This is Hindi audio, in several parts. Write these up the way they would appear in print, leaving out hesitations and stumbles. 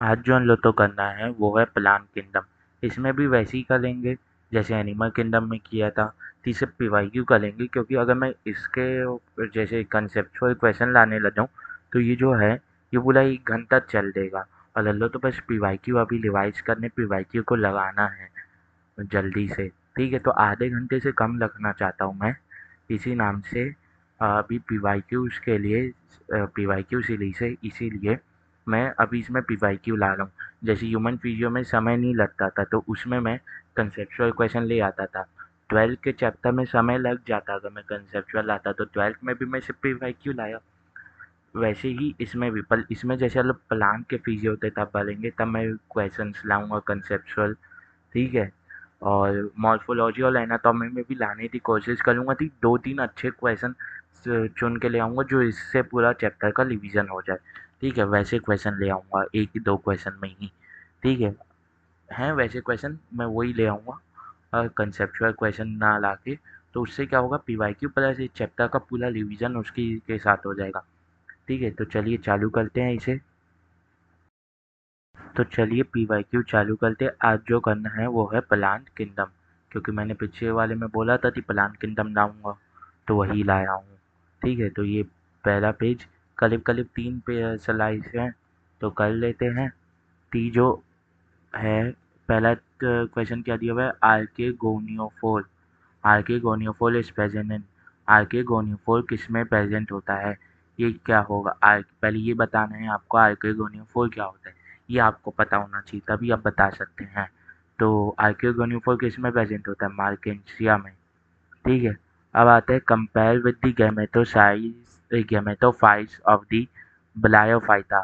आज जो हम लोग को करना है वो है प्लांट किंगडम। इसमें भी वैसे ही करेंगे जैसे एनिमल किंगडम में किया था। तो इसे पीवाईक्यू करेंगे क्योंकि अगर मैं इसके जैसे कंसेप्चुअल क्वेश्चन लाने लग जाऊँ तो ये जो है ये पूरा 1 घंटा चल देगा। और लल्लो तो बस पीवाईक्यू अभी रिवाइज करने पीवाईक्यू को लगाना है जल्दी से। ठीक है, तो आधे घंटे से कम रखना चाहता हूँ मैं, इसी नाम से अभी पीवाईक्यूज़ के लिए पीवाईक्यू सीरीज़ है, इसीलिए मैं अभी इसमें पीवाईक्यू ला रहा हूँ। जैसे ह्यूमन फिजियो में समय नहीं लगता था तो उसमें मैं कंसेप्चुअल क्वेश्चन ले आता था। 12th के चैप्टर में समय लग जाता अगर मैं कंसेप्चुअल लाता, तो 12th में भी मैं सिर्फ पीवाईक्यू लाया। वैसे ही इसमें भी, पर इसमें जैसे हम लोग प्लांट के फिजियो होते तब भरेंगे, तब मैं क्वेश्चंस लाऊंगा कंसेप्चुअल। ठीक है, और मॉर्फोलॉजी और एनाटॉमी में भी लाने की कोशिश करूँगा कि 2-3 अच्छे क्वेश्चन चुन के ले आऊँगा जो इससे पूरा चैप्टर का रिवीजन हो जाए। ठीक है, वैसे क्वेश्चन ले आऊँगा 1-2 क्वेश्चन में ही। ठीक है, हैं वैसे क्वेश्चन मैं वही ले आऊँगा और कंसेप्चुअल क्वेश्चन ना लाके। तो उससे क्या होगा, पीवाईक्यू प्लस इस चैप्टर का पूरा रिवीजन उसकी के साथ हो जाएगा। ठीक है, तो चलिए चालू करते हैं इसे। तो चलिए पीवाईक्यू चालू करते हैं। आज जो करना है वो है प्लांट किंगडम, क्योंकि मैंने पिछले वाले में बोला था कि प्लांट किंगडम लाऊंगा, तो वही लाया हूँ। ठीक है, तो ये पहला पेज करीब करीब 3 पे स्लाइड्स हैं, तो कर लेते हैं। टी जो है, पहला क्वेश्चन क्या दिया हुआ है, आर्केगोनियोफोर। आर्केगोनियोफोर इज प्रेजेंट इन, आर्केगोनियोफोर किस में प्रेजेंट होता है, ये क्या होगा। पहले ये बताना है आपको आर्केगोनियोफोर क्या होता है, ये आपको पता होना चाहिए तभी आप बता सकते हैं। तो आर्केगोनियोफोर किस में प्रेजेंट होता है, मार्केंसिया में। ठीक है, अब आते हैं compare with the gametophytes of the bryophyta.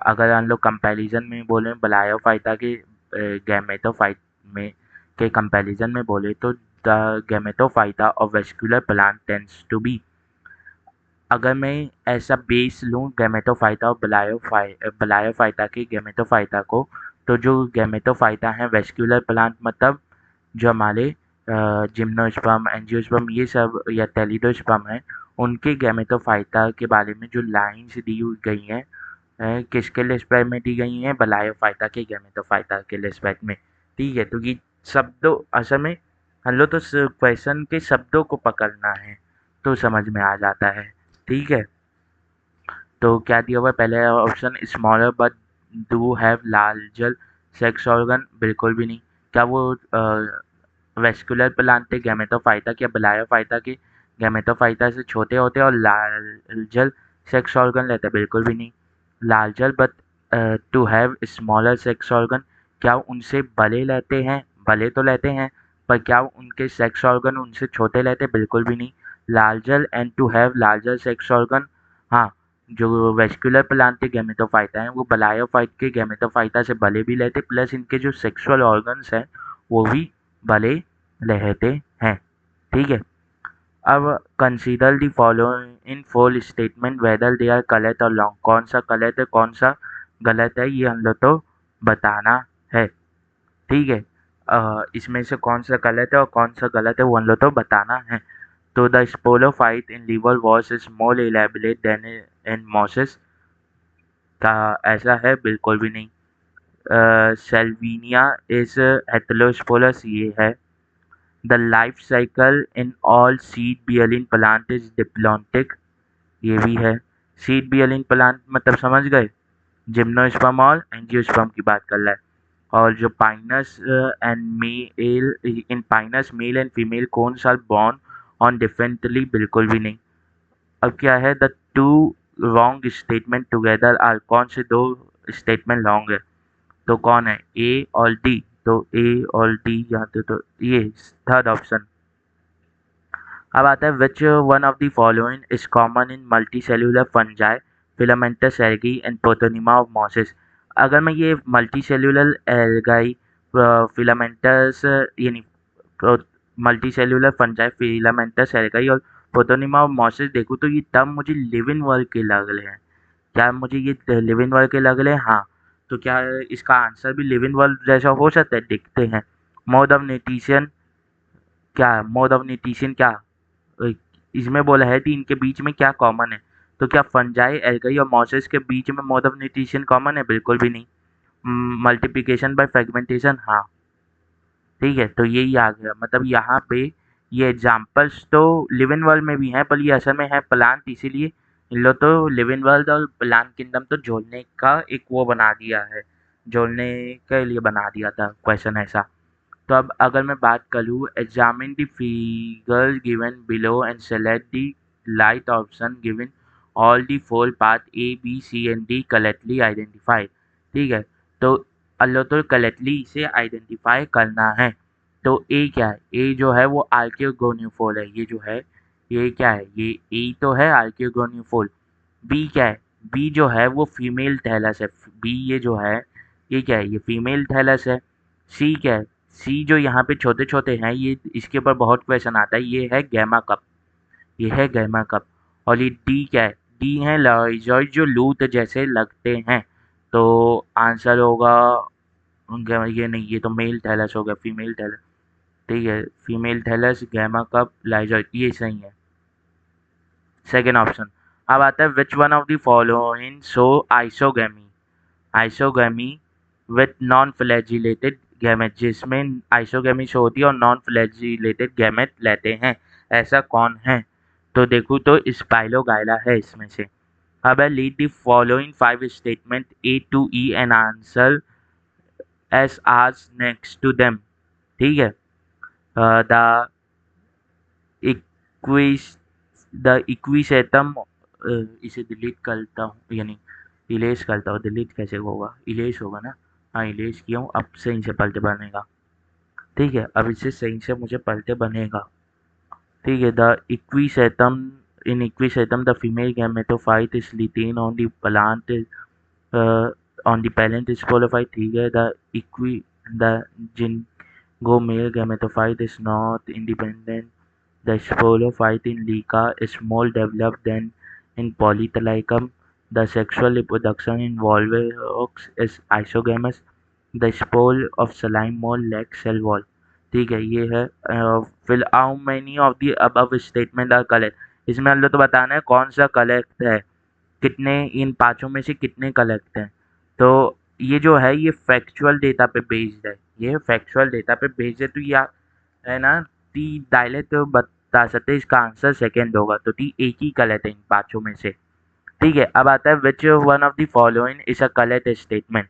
अगर हम लोग कंपैरिजन में बोले ब्लायोफाइटा के गैमेटोफाइट में के कंपैरिजन में बोले तो the gametophyta of vascular plant tends to be. अगर मैं ऐसा बेस लूँ गैमेटोफाइटा और ब्लायोफाइटा के गैमेटोफाइटा को, तो जो गैमेटोफाइटा हैं वेस्कुलर प्लांट मतलब जो हमारे जिम्नोस्पर्म एंजियोस्पर्म ये सब या टेलिडोस्पर्म हैं, उनके गैमेटोफाइटा के बारे में जो लाइन्स दी गई हैं किसके लिस्पेट में दी गई हैं, ब्लायोफाइटा के गैमेटोफाइटा के लिस्पेट में। ठीक है, तो ये शब्दों असल में हम लोग तो क्वेश्चन के शब्दों को पकड़ना है तो समझ में आ जाता है। ठीक है, तो क्या दिया हुआ है, पहले option smaller but do have larger sex organ, बिल्कुल भी नहीं। क्या वो वेस्कुलर प्लांट के गैमेटोफाइटा या ब्लायोफाइटा के गैमेटोफाइटा से छोटे होते हैं और लार्जर सेक्स ऑर्गन लेते हैं, बिल्कुल भी नहीं। Larger but to have smaller sex organ, क्या उनसे बड़े लेते हैं, बड़े तो लेते हैं पर क्या उनके सेक्स ऑर्गन उनसे छोटे लेते हैं, बिल्कुल भी नहीं। Larger and to have larger sex organ, हाँ, जो वेस्कुलर प्लांट के गैमेटोफाइटा हैं वो ब्लायोफाइट के गैमेटोफाइटा से बड़े भी लेते, प्लस इनके जो सेक्सुअल ऑर्गन्स हैं वो भी बड़े रहते हैं। ठीक है, अब consider the following in full statement whether they are correct और रॉन्ग, कौन सा करेक्ट है कौन सा गलत है ये हम लोग तो बताना है। ठीक है, इसमें से कौन सा गलत है और कौन सा गलत है वो हम लोग तो बताना है। तो the sporophyte in liverworts is more elaborate than in mosses, का ऐसा है, बिल्कुल भी नहीं। सेल्विनिया इज हेटेरोस्पोलस, ये है। The life cycle in all seed bearing plant is diplontic, ये भी है। सीड बियरिंग प्लांट मतलब समझ गए, जिम्नोस्पर्म और एंजियोस्पर्म की बात कर रहा है। और जो pinus and male, in pinus male and female cones are borne on differently, बिल्कुल भी नहीं। अब क्या है, the two wrong statement together are, कौन से दो स्टेटमेंट रॉन्ग है, तो कौन है, ए और डी, तो ए और डी यहाँ तो ये थर्ड ऑप्शन। अब आता है which one of the following is common in multi cellular fungi, filamentous algae and protonema of mosses. अगर मैं ये मल्टी सेल्यूलर एल्गाई, फिलामेंटस यानी multi cellular fungi, filamentous algae और प्रोटोनिमा ऑफ मॉसिस देखूँ तो ये तब मुझे लिविंग वर्ल्ड के लग रहे हैं। क्या मुझे ये लिविंग वर्ल्ड के लग रहे हैं, हाँ। तो क्या इसका आंसर भी लिविंग वर्ल्ड जैसा हो सकता है, दिखते हैं। मोड ऑफ न्यूट्रिशन, क्या मोड ऑफ न्यूट्रिशन क्या, अ, इसमें बोला है कि इनके बीच में क्या कॉमन है, तो क्या फंजाई, एल्गाई और मॉसेस के बीच में मोड ऑफ न्यूट्रिशन कॉमन है? बिल्कुल भी नहीं। मल्टीप्लिकेशन बाय फ्रेगमेंटेशन, हाँ। ठीक है, तो यही आ गया। मतलब यहाँ पे ये एग्जाम्पल्स तो लिविंग वर्ल्ड में भी हैं, पर ये असल में है प्लांट, इसीलिए इन लोग तो लिविंग वर्ल्ड और प्लांट किंगडम तो जोड़ने का एक वो बना दिया है, जोड़ने के लिए बना दिया था क्वेश्चन ऐसा। तो अब अगर मैं बात करूँ, examine the figure given below and select the light option given all the four part A B C and D correctly identify. ठीक है, तो अल्लो तो करेक्टली इसे आइडेंटिफाई करना है। तो ए क्या है? ए जो है वो आर्कियोगोनियोफोर है, ये जो है ये क्या है? ये ए तो है आर्कियोगोनियोफोर। बी क्या है? बी जो है वो फीमेल थैलस है। बी ये जो है ये क्या है? ये फीमेल थैलस है। सी क्या है? सी जो यहाँ पे छोटे छोटे हैं, ये इसके ऊपर बहुत क्वेश्चन आता है, ये है गैमा कप, ये है गैमा कप। और ये डी क्या है? डी है लाइजॉइड जो लूट जैसे लगते हैं। तो आंसर होगा ये नहीं, ये तो मेल थैलस हो गया, फीमेल थैलस। ठीक है, female thallus, gemma cup, rhizoid, ये सही है, सेकेंड ऑप्शन। अब आता है which one of the following show isogamy. Isogamy with non flagellated gamete, जिसमें आइसोगैमी शो होती है और नॉन फ्लैजिलेटेड गैमेट लेते हैं, ऐसा कौन है? तो देखूँ तो स्पाइलोगाइला है इसमें से। अब है read the following five statement A to E and answers as next to them. ठीक है, द इक्विस द इक्विसेटम, इसे डिलीट करता हूँ, यानी इलेज करता हूँ, डिलीट कैसे होगा? इलेज होगा ना, हाँ इलेज किया हूँ, अब सही से पलटे बनेगा। ठीक है, अब इससे सही से मुझे पलटे बनेगा। ठीक है, the equisetum, in equisetum the female gametophyte is retained on the plant, on the parent sporophyte. ठीक है, the ginkgo male gametophyte is not independent. The sporophyte in Lyca is more developed than in Polythylicum. The sexual reproduction in Volvox is isogamous. The spore of saline mole lacks cell wall. ठीक है, ये है। Fill how many of the above statement are correct. इसमें हम लोग तो बताना है कौन सा करेक्ट है, कितने इन पांचों में से कितने करेक्ट हैं। तो ये जो है ये फैक्चुअल डेटा पे बेस्ड है, ये फैक्चुअल डेटा पे बेस्ड है, तो या है ना, टी डायलेक्ट तो बता सकते हैं, इसका आंसर सेकंड होगा, तो टी एक ही करेक्ट है इन पांचों में से। ठीक है, अब आता है which one of the following is a correct statement.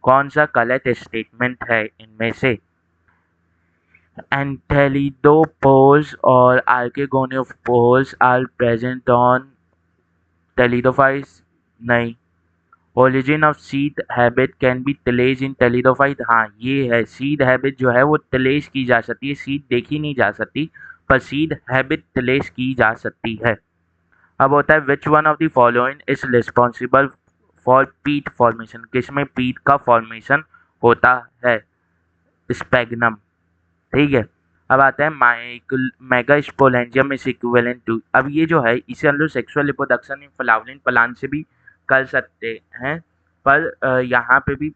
कौन सा करेक्ट स्टेटमेंट है इनमें से? एंथेलिडोपोर्स और archegoniophores are present on pteridophytes, नहीं। Origin of seed habit can be traced in pteridophyte, हाँ ये है। सीड हैबिट जो है वो ट्रेस की जा सकती है, सीड देखी नहीं जा सकती, पर सीड हैबिट ट्रेस की जा सकती है। अब होता है which one of the following is responsible for पीट फॉर्मेशन। किसमें पीट का फॉर्मेशन होता है? स्पैग्नम। ठीक है, अब आता है माइकल मेगास्पोलेंजियम इज इक्विवेलेंट टू। अब ये जो है इसे हम लोग sexual reproduction in flowering plant से भी कर सकते हैं, पर यहाँ पे भी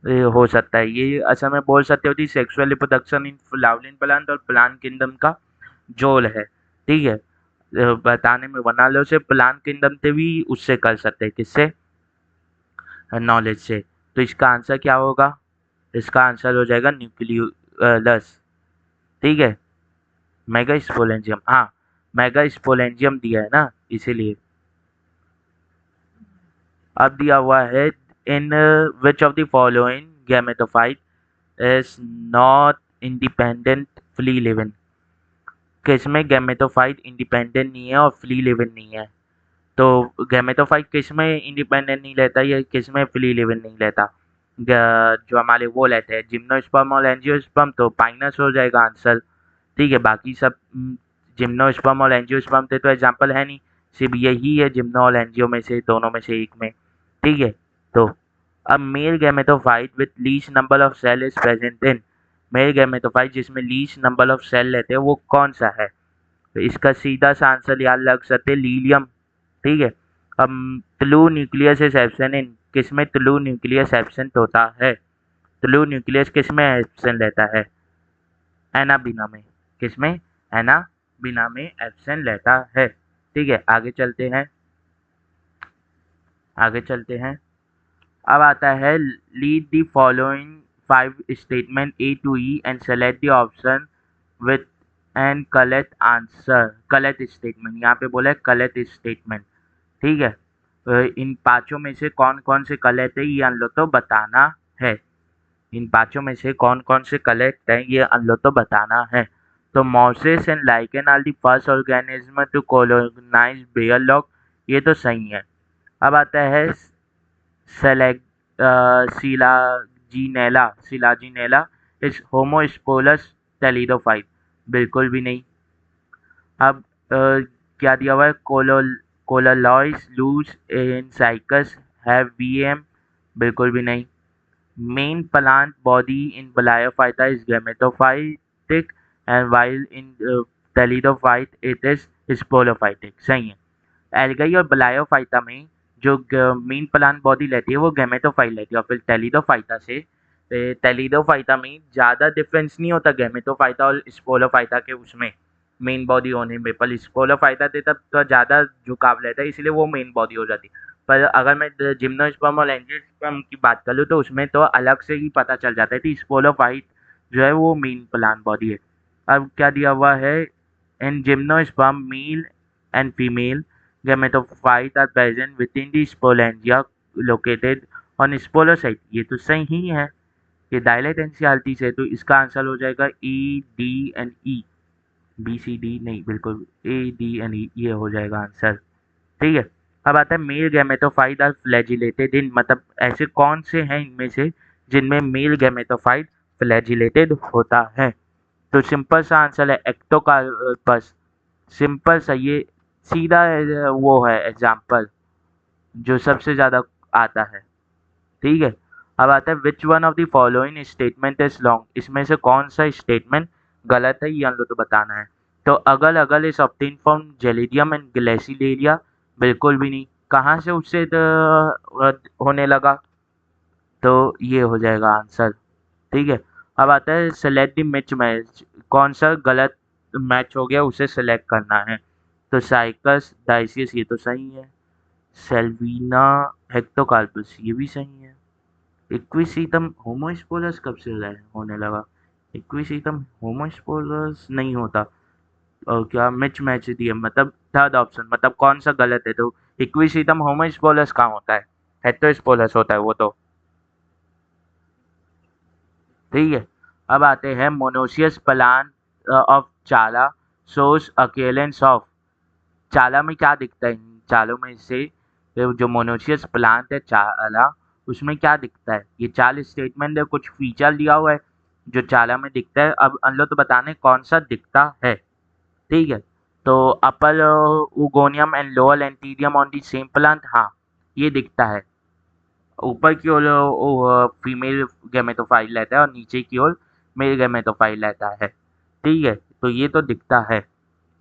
हो सकता है, ये असल में बोल सकते हो कि sexual reproduction in flowering plant और प्लांट किंगडम का जोल है। ठीक है, बताने में बना लो से प्लांट किंगडम से भी उससे कर सकते हैं, किससे? नॉलेज से। तो इसका आंसर क्या होगा? इसका आंसर हो जाएगा न्यूक्लियस। ठीक है, मेगा स्पोलेंजियम, हाँ मेगा स्पोलेंजियम दिया है ना, इसीलिए। अब दिया हुआ है in which of the following gametophyte is not independent free living. किसमें गैमेटोफाइट इंडिपेंडेंट नहीं है और फ्री लिविंग नहीं है? तो गैमेटोफाइट किसमें इंडिपेंडेंट नहीं लेता या किसमें फ्री लिविंग नहीं लेता? जो हमारे वो लेते हैं जिम्नोस्पर्म और एंजियोस्पर्म, तो पाइनस हो जाएगा आंसर। ठीक है, बाकी सब जिम्नोस्पर्म और एंजियोस्पर्म थे तो एग्जाम्पल है नहीं, सिर्फ यही है जिम्नो और एंजियो में से, दोनों में से एक में। ठीक है, तो अब male gametophyte with least number of cell is present in. Male gametophyte जिसमें लीस्ट नंबर ऑफ सेल लेते हैं वो कौन सा है? तो इसका सीधा सा आंसर याद लग सकते हैं, लीलियम। ठीक है, अब true nucleus is absent in. किसमें ट्रू न्यूक्लियस एब्सेंट होता है? ट्रू न्यूक्लियस किसमें एब्सेंट रहता है? एनाबिना में। किसमें? एनाबिना में एब्सेंट रहता है। ठीक है, आगे चलते हैं। आगे चलते हैं। अब आता है read the following 5 statement A to E and select the option with and correct answer. Correct statement, यहाँ पे बोला है करेक्ट स्टेटमेंट, ठीक है। इन पांचों में से कौन कौन से करेक्ट है ये हम लोग तो बताना है। इन पांचों में से कौन कौन से करेक्ट है ये हम लोग तो बताना है। तो mosses and lichens are the first organism to colonise bare rock, ये तो सही है। अब आता है सेलेक्ट सिलाजीनेला इज होमोस्पोलस टेलिडोफाइट, बिल्कुल भी नहीं। अब क्या दिया हुआ है, coralloid roots in cycas have VM, बिल्कुल भी नहीं। Main plant body in bryophyta is gametophytic and while in pteridophyte it is sporophytic, सही है। एल्गाई और ब्लायोफाइटा में जो मेन प्लांट बॉडी लेती है वो गैमेटोफाइट लेती है, और फिर टेलिडोफाइटा से टेलिडोफाइटा में ज़्यादा डिफरेंस नहीं होता गैमेटोफाइटा और स्पोलोफाइटा के उसमें मेन बॉडी होने में, पर स्पोलोफाइटा से तब तो ज़्यादा झुकाव लेता है इसलिए वो मेन बॉडी हो जाती। पर अगर मैं जिम्नोस्पर्म और एंजियोस्पर्म की बात कर लूँ तो उसमें तो अलग से ही पता चल जाता है कि स्पोलोफाइट जो है वो मेन प्लांट बॉडी है। अब क्या दिया हुआ है, in gymnosperm mail and female gametophyte are present within the sporangia located on sporocyte, ये तो सही ही है। ये डायलेट एनसीईआरटी से, तो इसका आंसर हो जाएगा E D and E, B C D नहीं, बिल्कुल ए डी एंड ई, ये हो जाएगा आंसर, ठीक है। अब आता है मेल गैमेटोफाइट आर फ्लैजिलेटेड इन, मतलब ऐसे कौन से हैं इनमें से जिनमें मेल गैमेटोफाइट फ्लैजिलेटेड होता है। तो सिंपल सा आंसर है एक्टोकार्पस, सिंपल सा, ये सीधा वो है एग्जाम्पल जो सबसे ज़्यादा आता है, ठीक है। अब आता है which one of the following statement is long, इसमें से कौन सा स्टेटमेंट गलत है ये हम लोग को बताना है। तो agar agar is obtain from gelidium and gracilaria, बिल्कुल भी नहीं। कहाँ से उससे होने लगा, तो ये हो जाएगा आंसर, ठीक है। अब आता है सेलेक्ट द मैच, कौन सा गलत मैच हो गया उसे सेलेक्ट करना है। तो साइकस डाइसियस ये तो सही है, सेल्विना हेक्टोकार्पस ये भी सही है। इक्विसीटम होमोस्पोलस कब से होने लगा, इक्विसीटम होमोस्पोलस नहीं होता। और क्या मिच मैच दिया, मतलब थर्ड ऑप्शन, मतलब कौन सा गलत है, तो इक्विसीटम होमोस्पोलस कहाँ होता है, हेटेरोस्पोलस होता है वो तो, ठीक है। अब आते हैं मोनोसियस प्लांट ऑफ चाला सोस अकेलेंस ऑफ, चाला में क्या दिखता है, इन चालों में से जो मोनोसियस प्लांट है चाला उसमें क्या दिखता है, ये चाल स्टेटमेंट है, कुछ फीचर दिया हुआ है जो चाला में दिखता है। अब हम लोग तो बताने कौन सा दिखता है, ठीक है। तो upper oogonium and lower antheridium on the same plant, हाँ ये दिखता है। ऊपर की ओर फीमेल गैमेटोफाइट लेता है और नीचे की ओर मेल गैमेटोफाइट लेता है, ठीक है। तो ये तो दिखता है।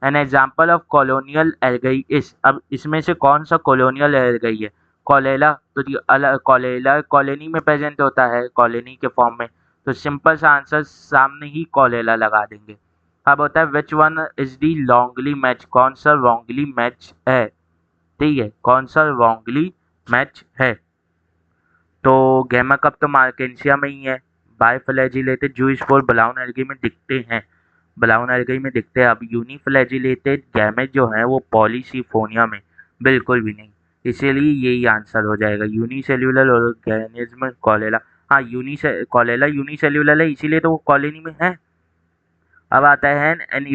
An example of colonial algae इस, अब इसमें से कौन सा कॉलोनियल एल्गई है, कॉलेला, तो कॉलेला कॉलोनी में प्रेजेंट होता है कॉलोनी के फॉर्म में, तो सिंपल सा आंसर सामने ही कॉलेला लगा देंगे। अब होता है which one is the wrongly match, कौन सा रॉन्गली मैच है, ठीक है, कौन सा रॉन्गली मैच है। तो गैमा कप तो मार्केंसिया में ही है, बायफ्लैजिलेटेड जूई स्पोर ब्लाउन एल्गी में दिखते हैं, ब्लाउन एल्गी में दिखते हैं। अब यूनिफ्लैजिलेटेड गैमेट जो है वो पॉलीसिफोनिया में, बिल्कुल भी नहीं, इसीलिए यही आंसर हो जाएगा यूनिसेल्यूलर ऑर्गेनिज्म कॉलेला। हाँ कॉलेला यूनिसेल्यूलर है इसीलिए तो वो कॉलोनी में है। अब आता है an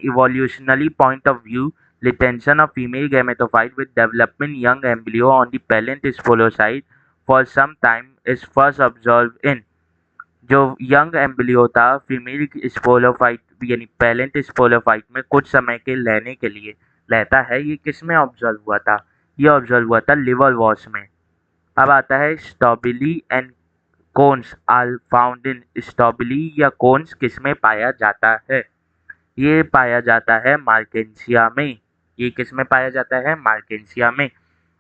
evolutionary point of view retention of female gametophyte with development young embryo on the parent sporocyte for some time is first observed in, जो यंग एम्ब्रियो था फीमेल स्पोलोफाइट यानी पेरेंट स्पोलोफाइट में कुछ समय के लेने के लिए रहता है, ये किस में ऑब्जर्व हुआ था, ये ऑब्जर्व हुआ था लिवर वॉश में। अब आता है strobili and cones are found in, strobili या कोन्स किस में पाया जाता है, ये पाया जाता है मार्केंसिया में, ये किस में पाया जाता है, मार्केंसिया में।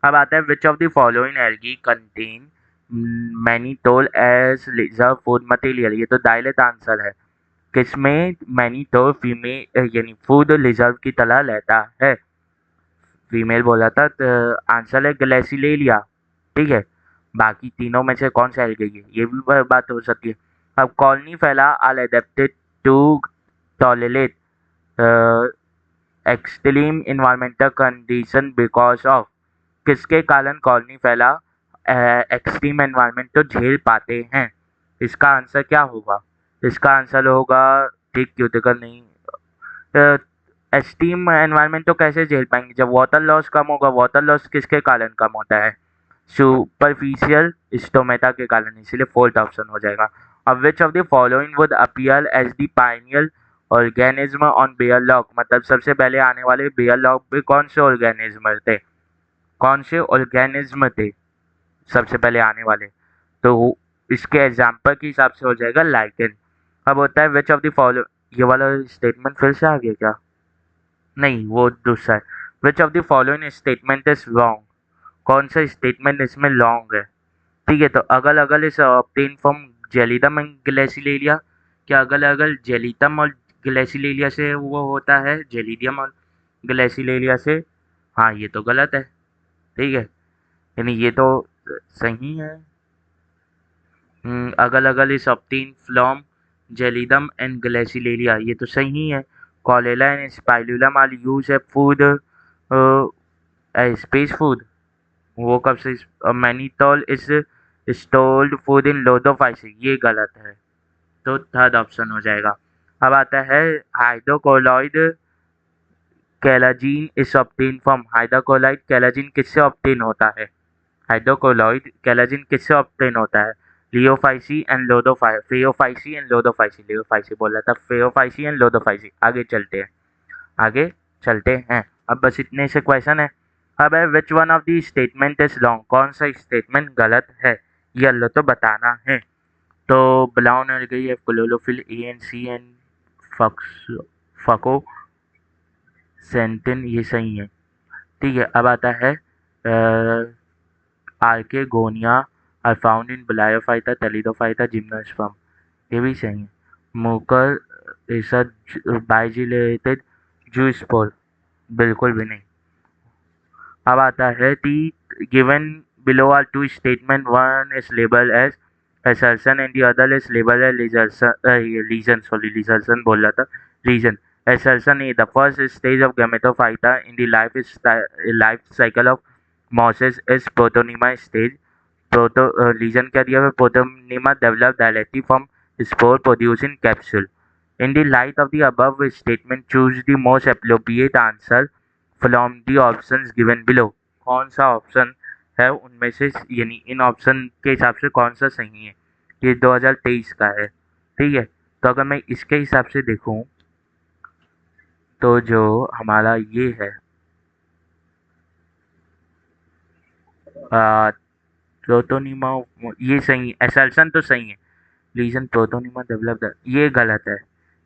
अब आता है which of the following algae contain mannitol as reserve food material, ये तो डायरेक्ट आंसर है, किसमें मैनीटोल फीमेल यानी फूड रिजर्व की तरह लेता है। फीमेल बोला था, तो आंसर है ग्लेसिलेलिया। ठीक है, बाकी तीनों में से कौन सा एल्गे है, ये भी बात हो सकती है। अब कॉलोनी फैला are adapted to tolerate extreme environmental condition because of, किसके कारण कॉलोनी फैला एक्सट्रीम एनवायरनमेंट तो झेल पाते हैं। इसका आंसर क्या होगा? इसका आंसर होगा ठीक क्यूटिकल नहीं, एक्सट्रीम एनवायरनमेंट तो कैसे झेल पाएंगे जब वाटर लॉस कम होगा। वाटर लॉस किसके कारण कम होता है? सुपरफिशियल स्टोमेटा के कारण, इसीलिए फोर्थ ऑप्शन हो जाएगा। अब which of the following would appear as the pioneer organism on bare rock, मतलब सबसे पहले आने वाले बेयर लॉक में कौन से ऑर्गेनिज्म थे, कौन से ऑर्गेनिज्म थे सबसे पहले आने वाले? तो इसके एग्जाम्पल के हिसाब से हो जाएगा लाइकेन। अब होता है विच ऑफ द फॉलो, ये वाला स्टेटमेंट फिर से आ गया क्या? नहीं, वो दूसरा है। Which of the following statement is wrong, कौन सा स्टेटमेंट इसमें लॉन्ग है? ठीक है, तो agar agar is obtain from gelidium and ग्लेसिलेलिया, क्या अगल अगल जेलिडम और ग्लेसिलेलिया से वो होता है, जेलिडियम और ग्लेसिलेलिया से? हाँ, ये तो गलत है। ठीक है, यानी ये तो सही है। Agar agar is obtain from gelidium and gracilaria, ये तो सही है। Chlorella and spirulina are use a food, space food, वो कब से? Mannitol is stored food in rhodophyceae, ये गलत है, तो थर्ड ऑप्शन हो जाएगा। अब आता है hydrocolloid carrageenan is obtain from, hydrocolloid carrageenan किससे ऑब्टेन होता है? हाइड्रोकोलॉइड कैलाजीन किससे ऑब्टेन होता है? लियोफाइसी एंड लोडोफाइ, फेयोफाइसी एंड लोडोफाइसी, लियोफाइसी बोला था, फेयोफाइसी एंड लोडोफाइसी। आगे चलते हैं, आगे चलते हैं। अब बस इतने से क्वेश्चन है। अब है which one of the statement is wrong, कौन सा स्टेटमेंट गलत है, ये अल्लो तो बताना है। तो ब्लाउन एल्गी है chlorophyll A N C N फक्स फको सेंटिन, ये सही है। ठीक है, अब आता है archegonia are found in ब्लायोफाइटा टेलिडोफाइटा gymnosperm, ये भी सही है। मोकर रिसर्च बाइजिलेटेड जूस्पोर, बिल्कुल भी नहीं। अब आता है the given below are two statement, one is label as assertion and the other is labeled as lesion, sorry lesion बोल रहा था, reason। assertion is the first stage of gametophyta in the life cycle of mosses is protonema stage। lesion क्या दिया है? protonema develop directly from spore producing capsule। in the light of the above statement choose the most appropriate answer from the options given below। कौन सा ऑप्शन है उनमें से, यानी इन ऑप्शन के हिसाब से कौन सा सही है? ये 2023 का है। ठीक है, तो अगर मैं इसके हिसाब से देखूं तो जो हमारा ये है प्रोटोनिमा, ये सही है, एसल्सन तो सही है। लीजन प्रोटोनिमा डेवलप, ये गलत है,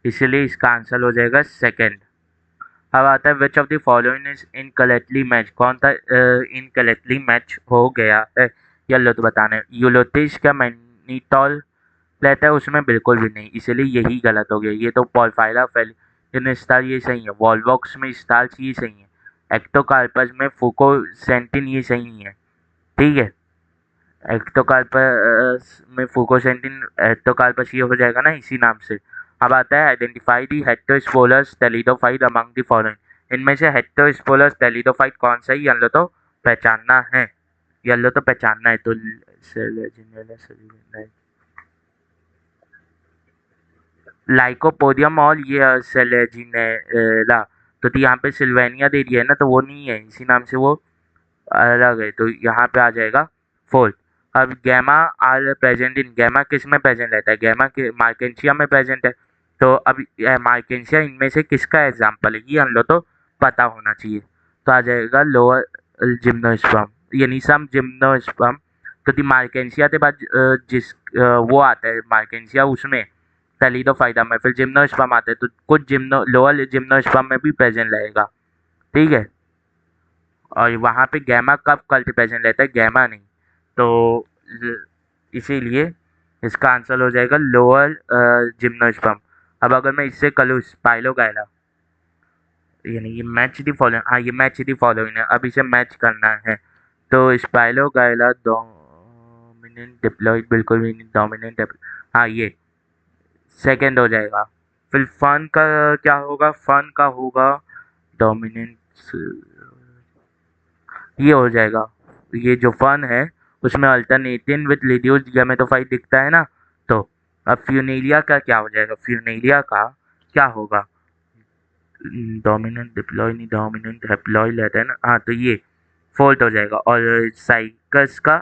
इसलिए इसका आंसर हो जाएगा सेकंड। अब आता है which of the following is incorrectly match, कौन सा इनकरेक्टली मैच हो गया है, ये लो तो बताना है। यूलोटिस का मैनिटॉल रहता है उसमें, बिल्कुल भी नहीं, इसलिए यही गलत हो गया। ये तो पॉलफाइला फेलिन स्टार, ये सही है। वॉलवॉक्स में स्टार्च, ये सही है। एक्टोकार्पस में फुकोसेंटिन, ये सही है। ठीक है, एक्टोकार्पस में फुकोसेंटिन, एक्टोकार्पस ये हो जाएगा ना इसी नाम से। अब आता है identify the heterosporous pteridophyte among the following, इनमें से हेटेरोस्पोलस टेलिडोफाइट कौन सा है, ये तो पहचानना है, ये तो पहचानना है। तो लाइकोपोडियम और ये सेलेजिनेला, तो यहाँ पे सिल्वेनिया दे दिया है ना, तो वो नहीं है, इसी नाम से वो अलग है, तो यहाँ पे आ जाएगा फोर्थ। अब gemma are present in, gemma किस में प्रेजेंट रहता है? गैमा के मार्केंशिया में प्रेजेंट है। तो अब मार्केंशिया इनमें से किसका एग्जाम्पल है, ये हम लोग तो पता होना चाहिए। तो आ जाएगा लोअर जिम्नोस्पर्म, यानी सम जिम्नोस्पर्म। तो दी मार्केंशिया के बाद जिस वो आता है मार्केंशिया, उसमें टेलिडोफाइटा में फिर जिम्नोस्पर्म आते हैं, तो कुछ लोअर जिम्नोस्पर्म में भी प्रेजेंट रहेगा। ठीक है, और वहाँ पे गैमा कब कल्ट प्रेजेंट रहता है? गैमा नहीं, तो इसीलिए इसका आंसर हो जाएगा लोअर जिम्नोस्पर्म। अब अगर मैं इससे कलूँ स्पाइलोगायरा, यानी ये मैच दी फॉलोइंग, हाँ ये मैच दी फॉलोइंग है, अब इसे मैच करना है। तो स्पाइलोगाइला डोमिनेंट डिप्लॉइड बिल्कुल भी नहीं, डोमिनेंट, हाँ ये सेकंड हो जाएगा। फिर फन का क्या होगा, फन का होगा डोमिनेंस, ये हो जाएगा। ये जो फन है उसमें अल्टरनेटिंग विद रिड्यूस्ड गैमेटोफाइट दिखता है ना, तो अब फ्यूनेलिया का क्या हो जाएगा, फ्यूनेलिया का क्या होगा, डोमिनेंट डिप्लॉय नहीं, डोमिनेंट हैप्लॉय लेते हैं ना, हाँ तो ये फोर्थ हो जाएगा और साइकस का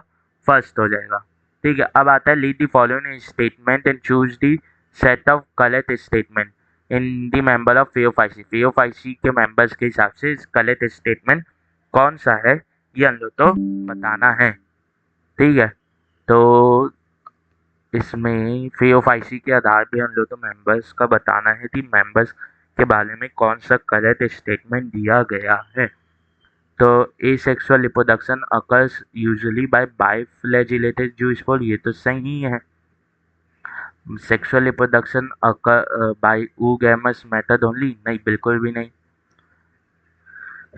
फर्स्ट हो जाएगा। ठीक है, अब आता है read the following statement and choose the set of correct statement in the member of phaeophyceae, phaeophyceae के मेंबर्स के हिसाब से करेक्ट स्टेटमेंट कौन सा है ये हम लोग तो बताना है। ठीक है, तो इसमें फेओफाइसी के आधार पे हम लोग तो मेंबर्स का बताना है कि मेंबर्स के बारे में कौन सा करेक्ट स्टेटमेंट दिया गया है। तो asexual reproduction occurs usually by biflagellated zoospore, ये तो सही है। Sexual reproduction occur by oogamous method only, नहीं बिल्कुल भी नहीं।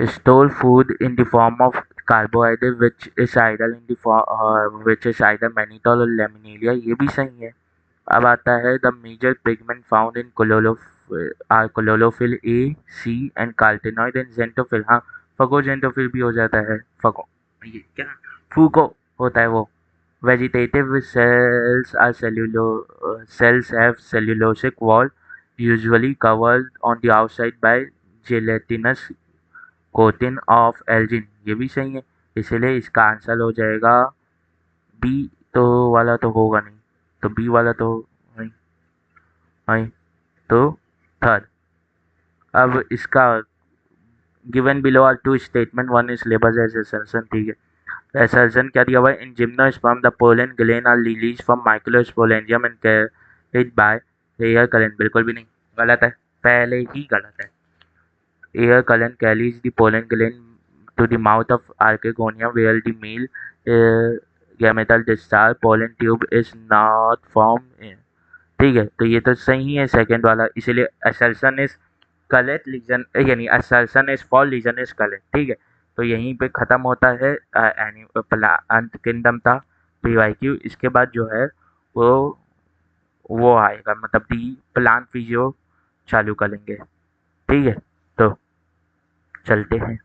Store food in the form of carbohydrate which is either in the form which is either mannitol or laminaria, ये भी सही है। अब आता है the major pigment found in chlorophyll A, C and carotenoid and xanthophyll, हाँ फगोजेंटोफिल भी हो जाता है, फगो ये क्या फूको होता है वो। Vegetative cells are cells have cellulosic wall usually covered on the outside by gelatinous coating of algin, ये भी सही है, इसलिए इसका आंसर हो जाएगा बी। तो वाला तो होगा नहीं, तो बी वाला तो नहीं, नहीं तो थर्ड। अब इसका given below are two statement, one is labels as assertion, ठीक है। assertion क्या दिया हुआ है, in gymnosperm the pollen grains are released from microsporangium and carried by air current, बिल्कुल भी नहीं, गलत है, पहले ही गलत है। Air current carries the pollen gland to the mouth of Archegonia where the male gametal discharge pollen tube is not formed। ठीक है, तो ये तो सही है सेकंड वाला, इसीलिए assertion is correct, रीजन यानी assertion is false, reason is correct। ठीक है, तो यहीं पे खत्म होता है अंत किंगडम था PYQ। इसके बाद जो है वो वो आएगा, मतलब डी प्लांट फिजियो चालू करेंगे। ठीक है, तो चलते हैं।